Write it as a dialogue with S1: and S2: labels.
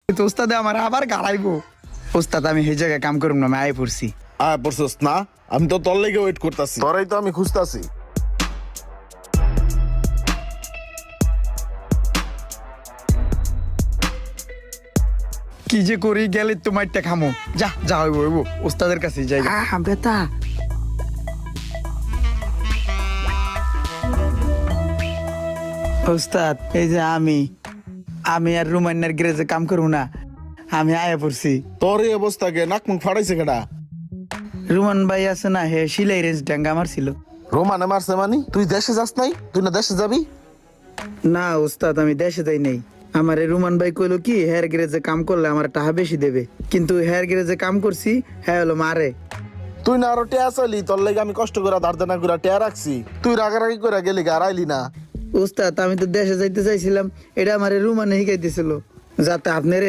S1: তো ওস্তাদে আমার আবার গাড়াইবো। ওস্তাদ আমি এই জায়গায় কাম করুম না, আমি আয় পড়ছি।
S2: পড়ছস না? আমি তো তোর লেগে ওয়েট করতেছি, তোরাই তো আমি খুঁজতাছি।
S1: কি যে করি, গেলে তোমার একটা খামো। যা যা হইব হইব, ওস্তাদের কাছে যাই। বেতা ওস্তাদ, এই যে আমি আর রুমান্নার গ্যারেজে কাম করবো না, আমি আয়া পড়ছি।
S2: তোর এই অবস্থাকে নাক মুখ ফাড়াইছে কেডা?
S1: রুমান ভাই আছে না, হে সিলাই রেঞ্জ ডাঙ্গা মারছিল।
S2: রোমানে মারছে মানে? তুই দেশে যাস নাই? তুই না দেশে যাবি?
S1: না ওস্তাদ, আমি দেশে যাই নাই। আমার এই রুমান ভাই কইলো কি হেয়ার গ্যারেজে কাম করলে আমার টাকা বেশি দেবে, কিন্তু হেয়ার গ্যারেজে কাম করছি, হ্যাঁ হলো মারে।
S2: তুই না আরো টেয়া চাইলি, তোর লেগে আমি কষ্ট করে ধার দেনা করে টেয়া রাখছি, তুই রাগারাগি করে গেলি আর আইলি না।
S1: ওস্তাদ আমি তো দেশে যাইতে চাইছিলাম, এটা আমার রুমানে শিখাইতেছিল, যাতে আপনার